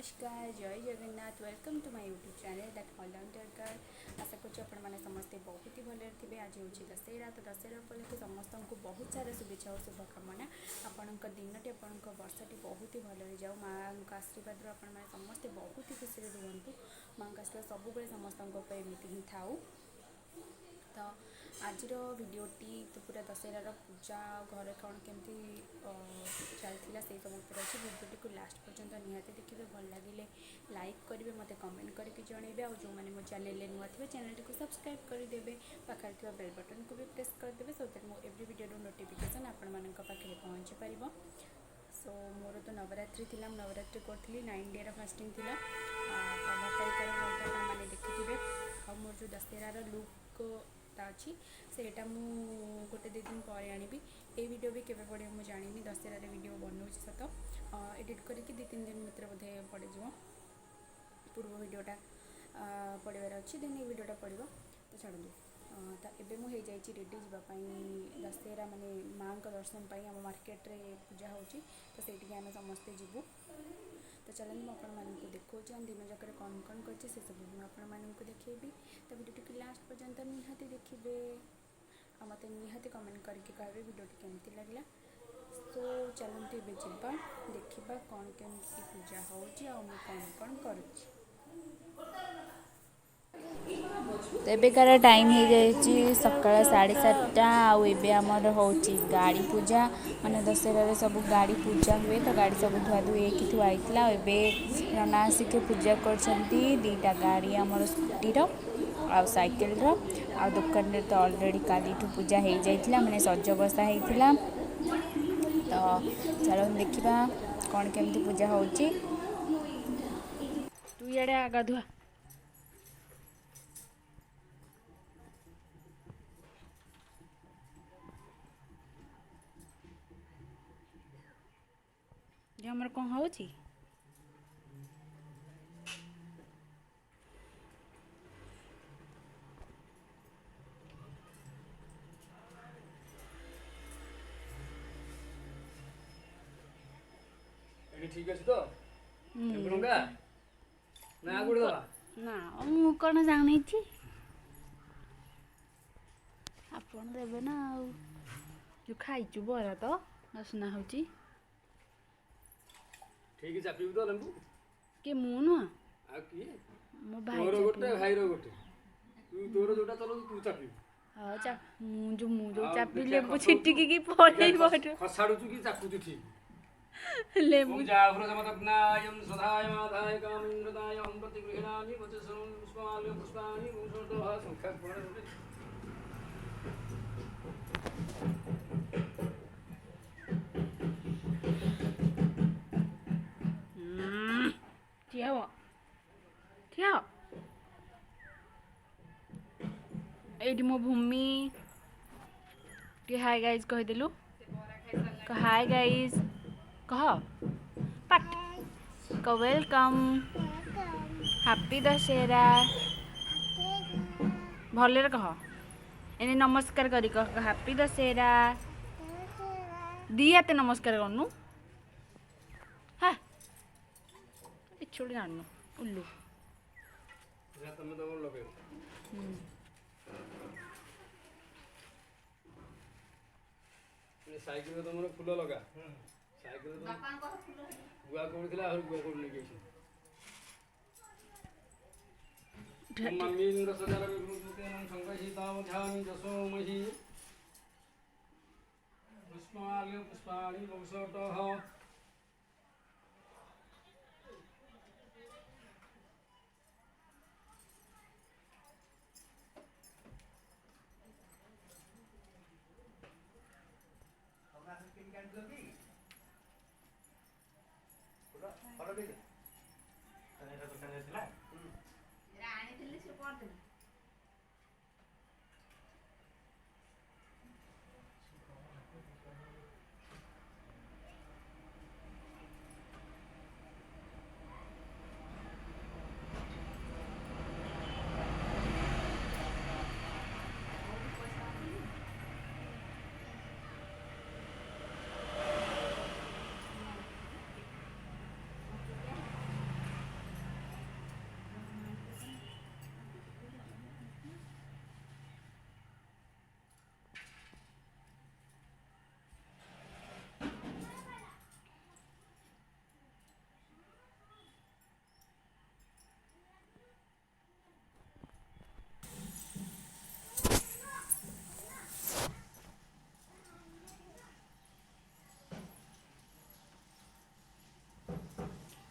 नमस्कार जय Jagannath welcome to my YouTube channel that all round टर्कर। आशा करूँ आपने समस्ते बहुत ही भले थे। आज हूँ दशहरा तो दशहरा उपलक्षे समस्त को बहुत सारा शुभेच्छा और शुभकामना। आपण दिनटी आपण वर्षटी बहुत ही भल जाऊ माँ आशीर्वाद आपण समस्ते बहुत ही खुशी रुहतु। माँ का आशीर्वाद सब समस्त एमती ही था। तो आज भिडटी तो पूरा दशहरार पूजा घर कौन केमती चलता से सब ऊपर अच्छी भिडटी को लास्ट पर्यंत निहाती देखिए। भल लगे लाइक करेंगे मत कमेंट करके जनइबे। और जो मैंने मो चैनल नुआ थे चैनल को सब्सक्राइब करदे पाखे थी बेल बटन को भी प्रेस करदे सो दैट मो एवरी वीडियो नोटिफिकेशन आपण मान पाखे पहुँची पार। सो मोर तो नवरात्रि थी नवरात्रि करी 9 डे फास्टिंग थी। 15 तारिख मैंने देखिथे। और मोर जो दशहरार लुक अच्छी सेटा मु गोटे 2 दिन पर आनी। ये वीडियो भी केवे पड़े मुझे जानी दशहरार वीडियो बनाऊँ सत एडिट करके 2-3 दिन भर बोधे पड़ जाव। पूर्व वीडियोटा पड़ार अच्छी देन ये वीडियोटा पड़ो तो छाड़ू। तो एबे मु हो जाइए रेडी जावाई दशहरा माने माँ का दर्शन पाई आम मार्केट रे पूजा होची तो सेठी आम समस्ते जीवु। तो चलते मुझे देखा दिन जाक कौन कौन कर सब मुझे देखी। तो वीडियो टी लास्ट पर्यंत निहाती देखिए और मत निहाती कमेंट करके कहे वीडियो केमती लगे। तो चलते ये जावा देखा कौन केमती पूजा होची और मुझे कौन कौन करुच्ची। तो एबेकार टाइम हो जाए सकाल 7:30 आमर हो गाड़ी पूजा माने दशहरा सब गाड़ी पूजा हुए तो गाड़ी सब धुआ धुई थुआईला। नना आसिक पूजा कर गाड़ी आमर स्कूटीर आ साइकेल आ दुकान रे तो ऑलरेडी काली पूजा हो जाइला माने सज बसा होता। तो चलो देखा कौन केमती पूजा होची। तू इे आगा धुआ हमर कौन होची। ठीक अच्छे तो ना आगुड़ दवा ना मु कौन जानी आपन देवे ना जो खाइचु बरा तो असना होची ठीक चापी तो लेंबू के मु नुआ आ की मो भाई तोर गोटे भाई रो गोटे तू तोर जोटा चलो तू चापी हां चा मु जो चापी लेबू छिटिकी की पड़े बट खसाडू की चापू ठीक लेबू जावृतमतज्ञायं सदाय माधाय कामिन्द्रदाय हम प्रतिगृह्णामि वचसं पुष्पाणि पुष्पाणि भूषणतः संख्यात्मने क्या एडी मो भूमि के हाय गाइस कह देलु हाय गाइस कह पट क वेलकम हैप्पी दशहरा भले कह एने नमस्कार करी कह हैप्पी दशहरा दी हाथे नमस्कार करनु। हाँ छोड़ जानू उल्लू तुम तो लगे साइकिल में तुम फूल लगा साइकिल गुआ कोड़ी गुआ कोड़ी लेके मम्मीन्द्र सदार विभूतेन संकहितामध्यामि दशोमहि पुष्पाणि पुष्पाणि वंशतः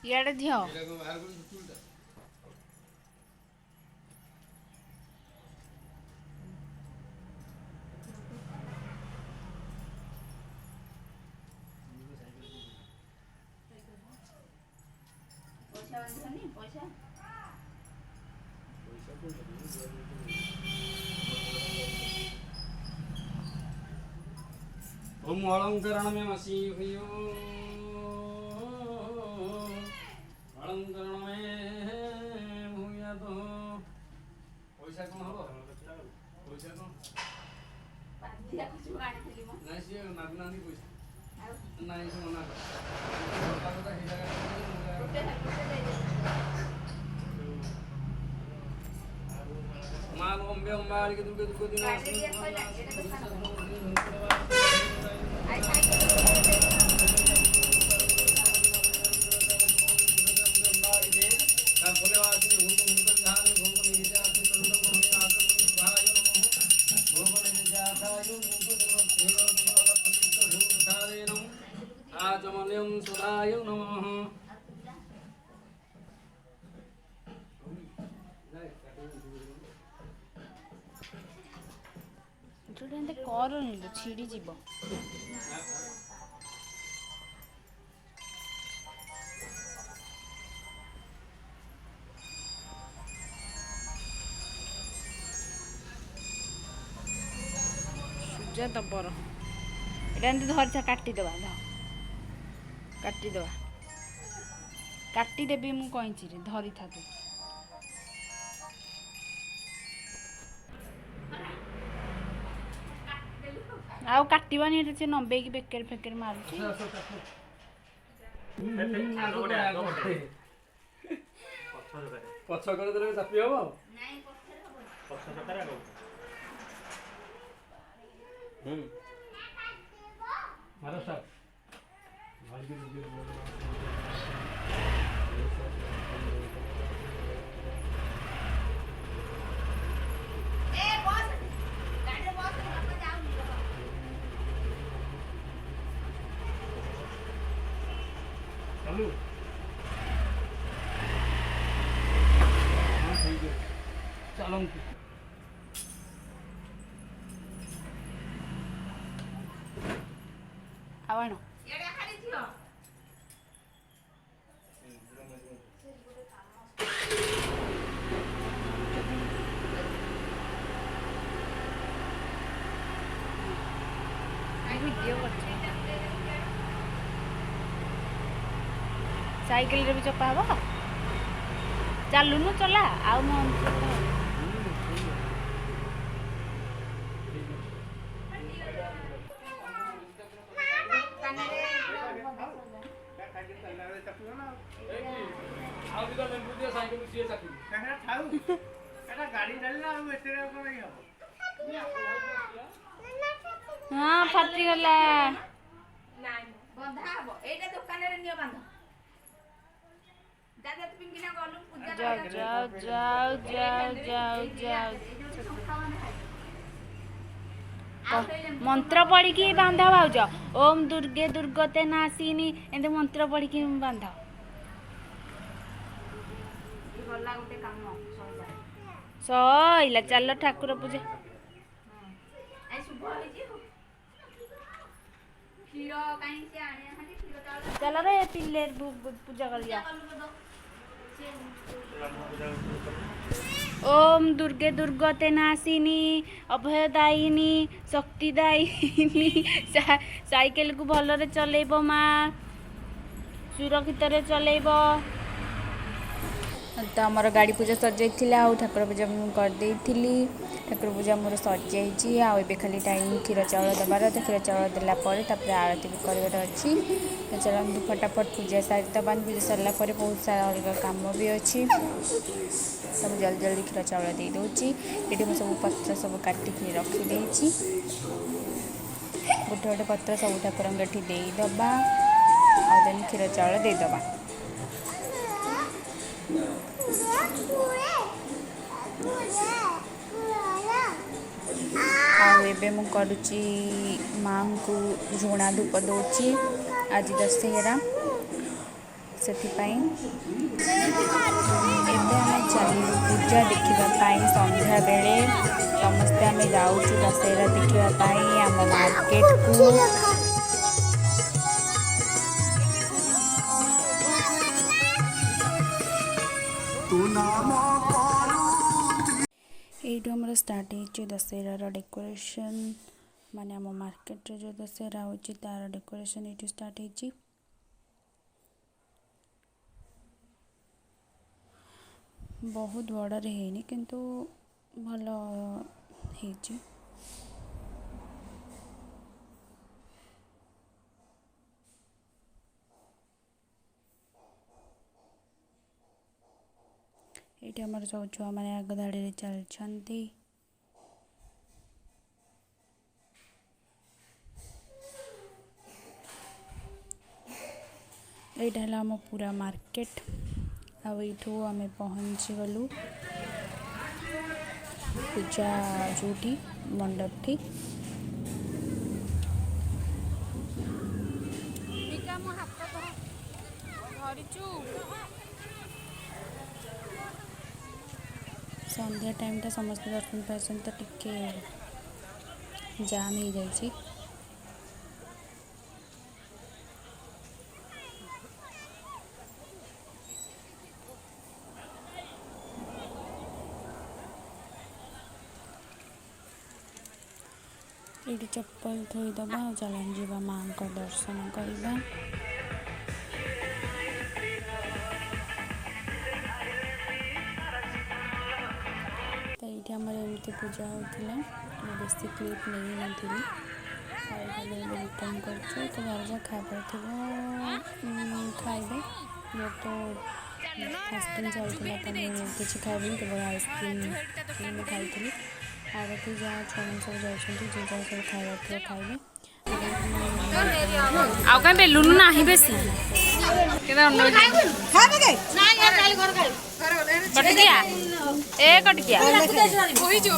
ଇଆଡ଼େ ଝିଅ ଏଇଟା କଣ ବାହାର କରୁଛୁ ଚୁଲଟା? ପଇସା ବାନ୍ଧିବନି ପଇସା ओम अलंकरणमसि हुयो अलंकरणमे भूयातो पैसा कौन हबो पैसा कौन ବାନ୍ଧିଆ କିଛି ଆଣିଥିଲି ମ ନାଇଁ ସିଏ ମାଗୁନାହାନ୍ତି ପଇସା ଆଉ ନାଇଁ ସେ ମନା କର ହେଇ ଜାଗା ଗୋଟେ ଦେଇଦେବି ମା ଅମ୍ବେ ଅମ୍ବା ଆଳିକେ ଦୁର୍ଗେ ଦୁର୍ଗେ ଦିନ ଗାଡ଼ିରେ ଦିଆ ସଇଲା ଏଇଟା ତ ସାନ ଆଇ आचमन्यं सुधाय नमः ଯୋଉଟା ଏମିତି କରନି ଲୋ ଛିଡ଼ି ଯିବ ସୁଜା ଦବର ଏଇଟା ଏମିତି ଧରିଥା କାଟିଦେବା କାଟିଦେବା କାଟିଦେବି ମୁଁ କଇଁଚିରେ ଧରିଥା ତୁ ଆଉ କାଟିବାନି ଏଟା ସେ ନମ୍ବେଇକି ବେକେରେ ଫେକେରେ ମାରୁଛି ପଛ କରି ଦେଲେ ଚାପି ହବ ମାର ସାର୍ चलो हाँ ठीक है चलो आवाण वीडियो साइकिल रे भी चपा हब चलुनु चला आउ मो हाँ फाटी गला बंधा हबो एटा दुकान रे नियो बांध दादा तू पिंकिना गलु पूजा जाओ मंत्र पढ़ी की बांधा भाउज ओम दुर्गे दुर्गते नासिनी एंते मंत्र पढ़ी की बांध गला गोटे काम सइला चल ठाकुर पूजा आई शुभ होई जी क्षीर काई से आने हां क्षीर चल रे पिल्ले पूजा कर जा ओम दुर्गे दुर्गते नासिनी अभयदायिनी शक्तिदायिनी साइकिल को भलरे चलेबो माँ सुरक्षित रे चलेबो तो आमर गाड़ी पूजा सजाई ठाकुर पूजा करदे ठाकुर पूजा मोर सजाई आबे खाली टाइम क्षीर चाउल देवार तो क्षीर चाउल देलापर आरती भी कर अच्छी तो चलते फटाफट पूजा सारी दबा पूजा सारापर बहुत सारा अलग कम भी अच्छी सब जल्दी जल्दी क्षीर चाउल दे दूँगी ये सब पत्र सब काटिकी रखीदे गोटे गोटे पत्र सब ठाकुर देदबा आन क्षीर चाउल देदबा आबे मु करुच्ची माँ को झुणा धूप दौची आज दशहरा ସେଥିପାଇଁ ଏବେ ଆମେ ଚାଲିଲୁ ପୂଜା ଦେଖିବା ପାଇଁ। ସନ୍ଧ୍ୟା ବେଳେ ସମସ୍ତେ ଆମେ ଯାଉଛୁ ଦଶହରା ଦେଖିବା ପାଇଁ ଆମ ମାର୍କେଟକୁ। এইଠୁ ଆମର ଷ୍ଟାର୍ଟ ହେଇଛି ଦଶହରାର ଡେକୋରେସନ୍, ମାନେ ଆମ ମାର୍କେଟରେ ଯେଉଁ ଦଶହରା ହେଉଛି ତାର ଡେକୋରେସନ୍ ଏଇଠୁ ଷ୍ଟାର୍ଟ ହେଇଛି। ବହୁତ ବଡ଼ରେ ହେଇନି କିନ୍ତୁ ଭଲ ହେଇଛି। ଏଇଠି ଆମର ସବୁ ଛୁଆମାନେ ଆଗ ଧାଡ଼ିରେ ଚାଲିଛନ୍ତି। ଏଇଟା ହେଲା ଆମ ପୁରା ମାର୍କେଟ। ଆଉ ଏଇଠୁ ଆମେ ପହଞ୍ଚିଗଲୁ ପୂଜା ଯେଉଁଠି ମଣ୍ଡପଠି। ସନ୍ଧ୍ୟା ଟାଇମ୍ଟା ସମସ୍ତେ ଦର୍ଶନ ପାଇଛନ୍ତି ତ ଟିକେ ଜାମ୍ ହେଇଯାଇଛି। ଏଇଠି ଚପଲ ଥୋଇଦେବା ଆଉ ଚାଲନ୍ତୁ ଯିବା ମାଙ୍କ ଦର୍ଶନ କରିବା। ତ ଏଇଠି ଆମର ଏମିତି ପୂଜା ହେଉଥିଲା। ମୁଁ ବେଶୀ କ୍ଲିପ୍ ନେଇନଥିଲି ଆଉ ଖାଲି ଏବେ ରିଟର୍ନ କରୁଛୁ। ତ ଯାହାର ଯାହା ଖାଇବାର ଥିବ ଖାଇବେ। ମୋର ତ ଫାଷ୍ଟିଂ ଚାଲିଥିଲା ତ ମୁଁ କିଛି ଖାଇବିନି, କେବଳ ଆଇସ୍କ୍ରିମ୍ ମୁଁ ଖାଇଥିଲି। ଆଉ ବାକି ଯାହା ଛୁଆମାନେ ସବୁ ଯାଉଛନ୍ତି ଯେ ଯାହା ସବୁ ଖାଇବାର ଥିବ ଖାଇବେ। ଆଉ କାଇଁ ବେଲୁନ ନାହିଁ ବେଶୀ କଟିକିଆ ଏ କଟିକିଆ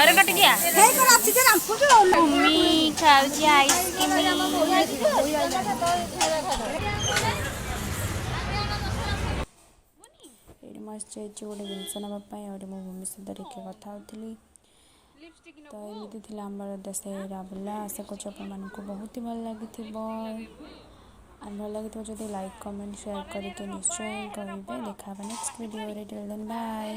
ଆରେ କଟିକିଆ ଭୂମି ଖାଉଛି ଆଇସ୍କ୍ରିମ୍। ଏଇଠି ମୁଁ ଆସିଯାଇଛି ଗୋଟେ ଜିନିଷ ନେବା ପାଇଁ। ଆଉ ମୁଁ ଭୂମି ସହିତ ଟିକେ କଥା ହେଉଥିଲି। ତ ଏମିତି ଥିଲା ଆମର ଦଶହରା ବୁଲା। ଆଶା କରୁଛି ଆପଣମାନଙ୍କୁ ବହୁତ ହି ଭଲ ଲାଗିଥିବ। ଭଲ ଲାଗିଥିବ ଯଦି ଲାଇକ୍ କମେଣ୍ଟ ସେୟାର କରିକି ନିଶ୍ଚୟ କହିବେ। ଦେଖା ହେବା ନେକ୍ସଟ ଭିଡ଼ିଓରେ। Till then bye.